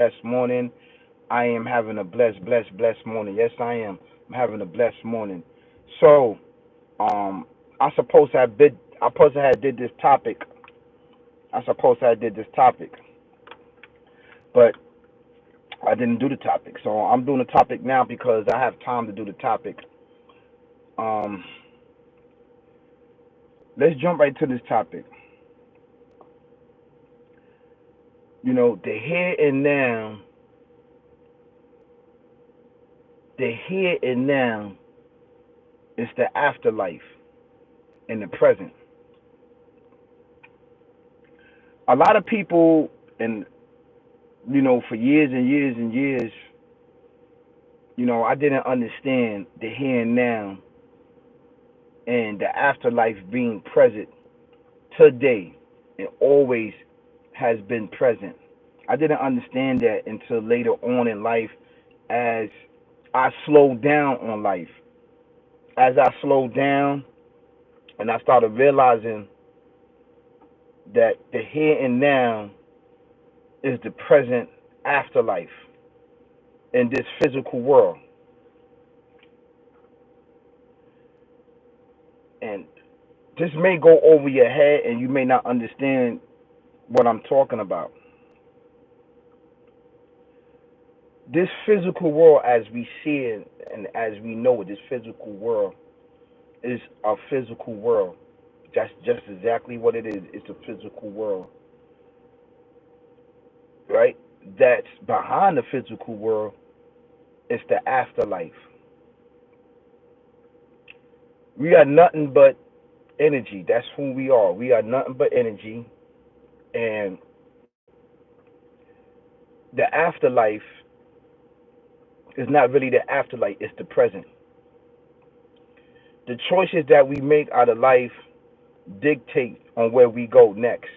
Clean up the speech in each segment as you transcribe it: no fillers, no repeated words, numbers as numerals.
blessed morning. I am having a blessed morning. Yes, I am. I'm having a blessed morning. So, I suppose I supposed to have did this topic. I suppose I did this topic, but I didn't do the topic. So I'm doing the topic now because I have time to do the topic. Um, let's jump right to this topic. The here and now, the here and now is the afterlife in the present. A lot of people, and for years and years and years, I didn't understand the here and now and the afterlife being present today and always has been present. I didn't understand that until later on in life as I slowed down on life. As I slowed down and I started realizing that the here and now is the present afterlife in this physical world. And this may go over your head and you may not understand what I'm talking about. This physical world as we see it and as we know it, this physical world is a physical world. That's just exactly what it is. It's a physical world, right? That's behind the physical world is the afterlife. We are nothing but energy. That's who we are. We are nothing but energy. And the afterlife is not really the afterlife, it's the present. The choices that we make out of life dictate on where we go next.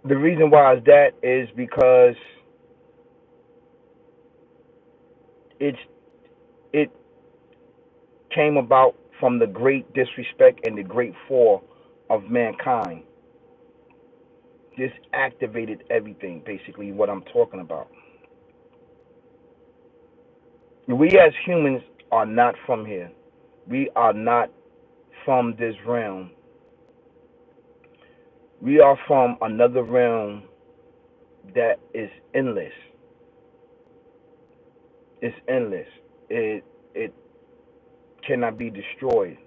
The reason why is that is because it's it came about from the great disrespect and the great fall of mankind. This activated everything, basically, what I'm talking about. We as humans are not from here. We are not from this realm. We are from another realm that is endless. It's endless. It cannot be destroyed.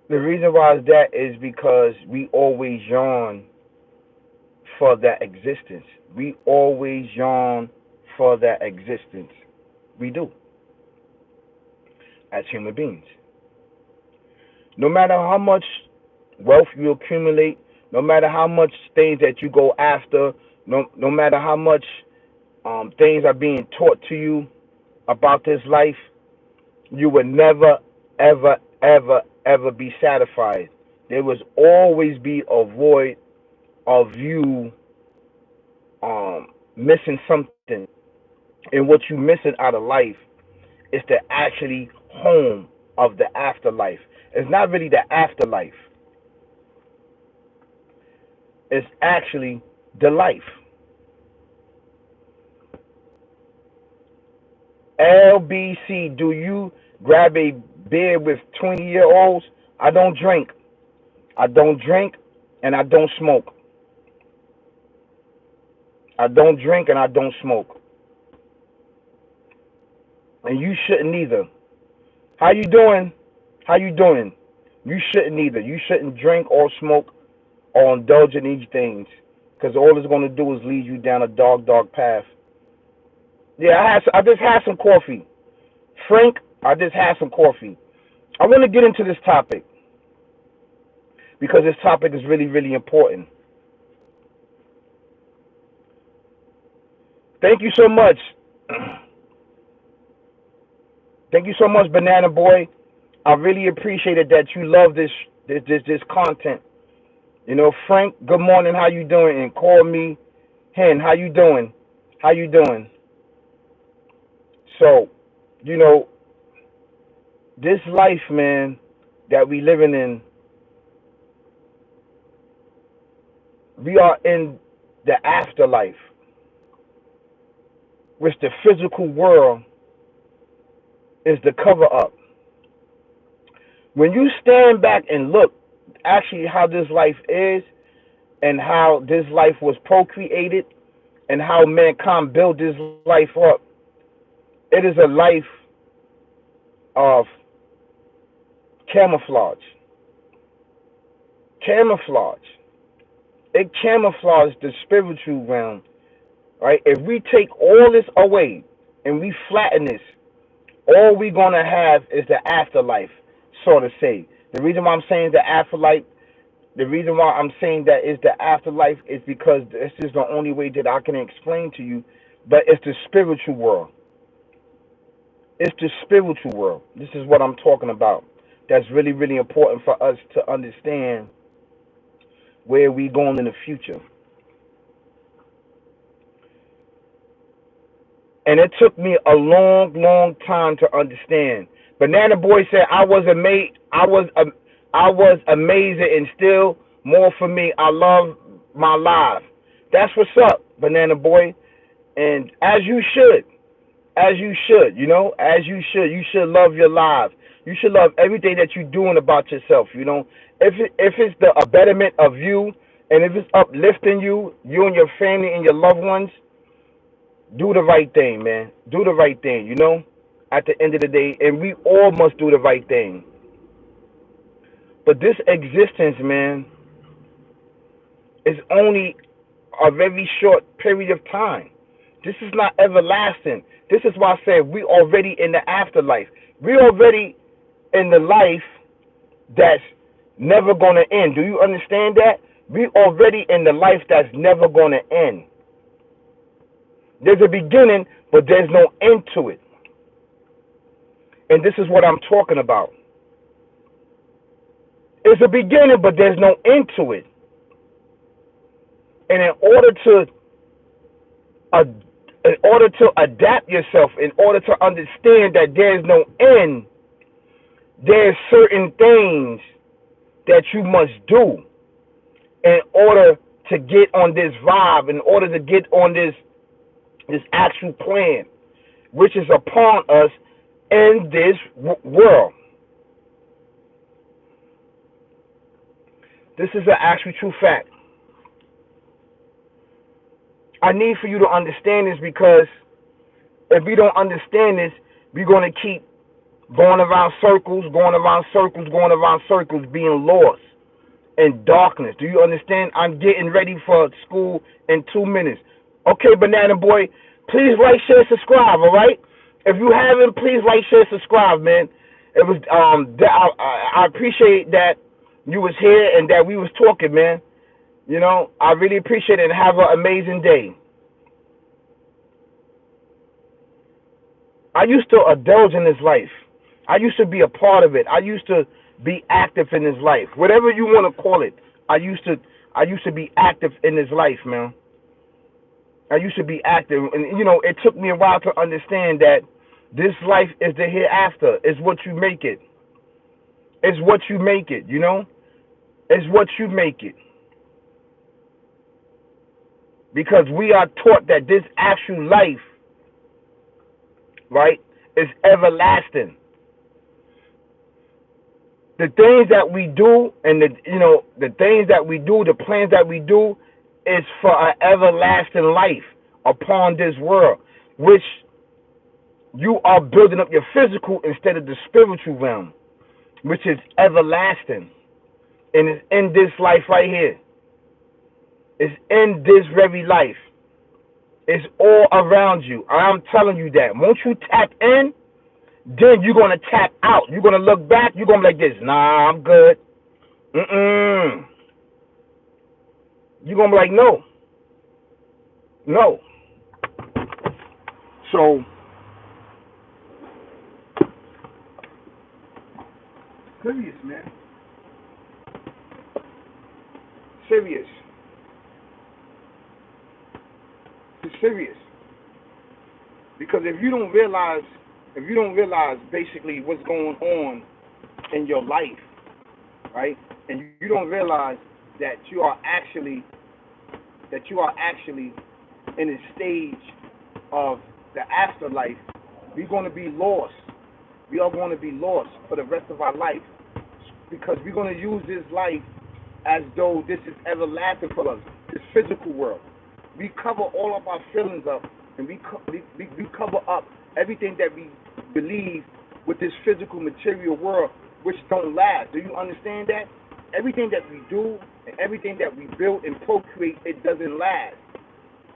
The reason why is that is because we always yearn for that existence. We always yearn for that existence. We do, as human beings. No matter how much wealth you accumulate, no matter how much things that you go after, no matter how much things are being taught to you about this life, you will never, ever, ever, ever be satisfied. There will always be a void of you missing something. And what you missing out of life is the actually home of the afterlife. It's not really the afterlife. It's actually the life. LBC, do you grab a beer with 20-year-olds? I don't drink. I don't drink and I don't smoke. I don't drink and I don't smoke. And you shouldn't either. How you doing? How you doing? You shouldn't either. You shouldn't drink or smoke or indulge in these things because all it's going to do is lead you down a dark path. Yeah, I just had some coffee. Frank, I just had some coffee. I want to get into this topic because this topic is really, really important. Thank you so much. Thank you so much, Banana Boy. I really appreciated that you love this content. Frank, good morning. How you doing? And call me Hen. How you doing? How you doing? So, you know, this life, man, that we living in, We are in the afterlife, which the physical world is the cover up. When you stand back and look actually how this life is and how this life was procreated and how mankind built this life up, it is a life of camouflage. Camouflage. It camouflages the spiritual realm, right? If we take all this away and we flatten this, all we're gonna have is the afterlife, so to say. The reason why I'm saying the afterlife, the reason why I'm saying that is the afterlife is because this is the only way that I can explain to you. But it's the spiritual world. It's the spiritual world. This is what I'm talking about. That's really, really important for us to understand where we going in the future. And it took me a long, long time to understand. Banana Boy said I was amazing and still more for me. I love my life. That's what's up, Banana Boy. And as you should. As you should, as you should. You should love your life. You should love everything that you're doing about yourself, If it's the a betterment of you and if it's uplifting you, you and your family and your loved ones, do the right thing, man. Do the right thing, at the end of the day. And we all must do the right thing. But this existence, man, is only a very short period of time. This is not everlasting. This is why I said we already in the afterlife. We already in the life that's never going to end. Do you understand that? We already in the life that's never going to end. There's a beginning, but there's no end to it. And this is what I'm talking about. It's a beginning, but there's no end to it. And in order to adapt yourself, in order to understand that there's no end, there's certain things that you must do in order to get on this vibe, in order to get on this actual plan, which is upon us in this world. This is an actual true fact. I need for you to understand this because if we don't understand this, we're going to keep going around circles, going around circles, going around circles, being lost in darkness. Do you understand? I'm getting ready for school in 2 minutes. Okay, Banana Boy, please like, share, subscribe, all right? If you haven't, please like, share, subscribe, man. It was I appreciate that you was here and that we was talking, man. I really appreciate it and have an amazing day. I used to indulge in this life. I used to be a part of it. I used to be active in this life. Whatever you want to call it. I used to be active in this life, man. I used to be active, and it took me a while to understand that this life is the hereafter. It's what you make it. It's what you make it, It's what you make it. Because we are taught that this actual life, right, is everlasting. The things that we do and the things that we do, the plans that we do is for an everlasting life upon this world, which you are building up your physical instead of the spiritual realm, which is everlasting. And it's in this life right here. It's in this very life. It's all around you. I'm telling you that. Once you tap in, then you're going to tap out. You're going to look back. You're going to be like this. Nah, I'm good. You're going to be like, no. No. So, serious, man. Serious. It's serious. Because if you don't realize basically what's going on in your life, right? And you don't realize that you are actually that you are actually in a stage of the afterlife, we're going to be lost. We are going to be lost for the rest of our life because we're going to use this life as though this is everlasting for us, this physical world. We cover all of our feelings up, and we cover up everything that we believe with this physical material world, which don't last. Do you understand that? Everything that we do and everything that we build and procreate, it doesn't last.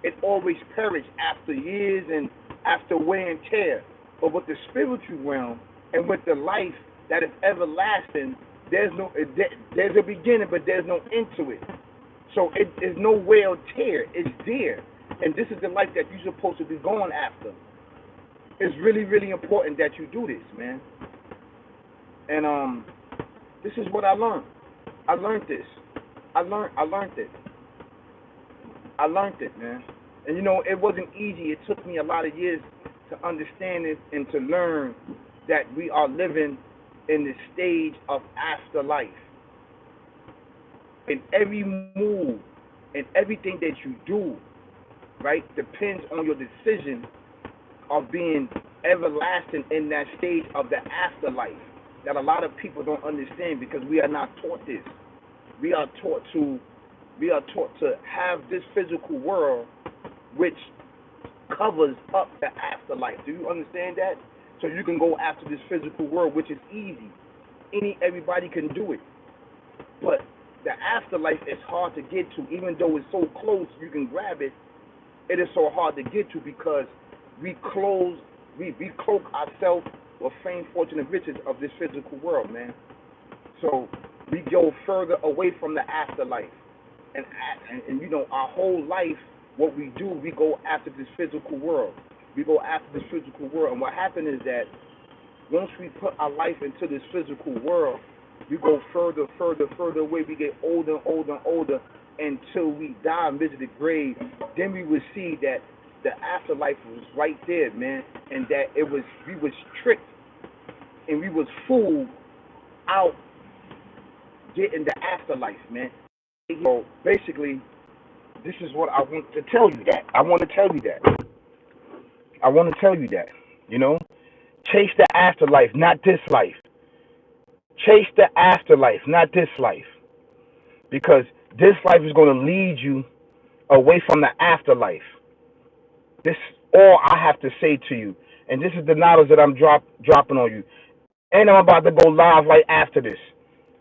It always perishes after years and after wear and tear. But with the spiritual realm and with the life that is everlasting, there's a beginning, but there's no end to it. So it is no wear or tear. It's there, and this is the life that you're supposed to be going after. It's really, really important that you do this, man. And this is what I learned. I learned this. I learned it. I learned it, man. And it wasn't easy. It took me a lot of years to understand it and to learn that we are living in the stage of afterlife. And every move and everything that you do, right, depends on your decision of being everlasting in that stage of the afterlife that a lot of people don't understand because we are not taught this. We are taught to have this physical world which covers up the afterlife. Do you understand that? So you can go after this physical world, which is easy. Everybody can do it. But the afterlife is hard to get to, even though it's so close you can grab it. It is so hard to get to because we cloak ourselves with fame, fortune, and riches of this physical world, man. So we go further away from the afterlife, and our whole life, what we do, we go after this physical world. We go after this physical world, and what happens is that once we put our life into this physical world, we go further away. We get older and older and older until we die and visit the grave. Then we will see that the afterlife was right there, man, and that we was tricked and we was fooled out getting the afterlife, man. So basically, this is what I want to tell you that. I want to tell you that. Chase the afterlife, not this life. Chase the afterlife, not this life. Because this life is going to lead you away from the afterlife. This is all I have to say to you. And this is the knowledge that I'm dropping on you. And I'm about to go live right after this.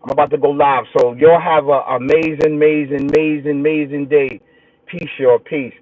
I'm about to go live. So y'all have an amazing day. Peace, y'all. Peace.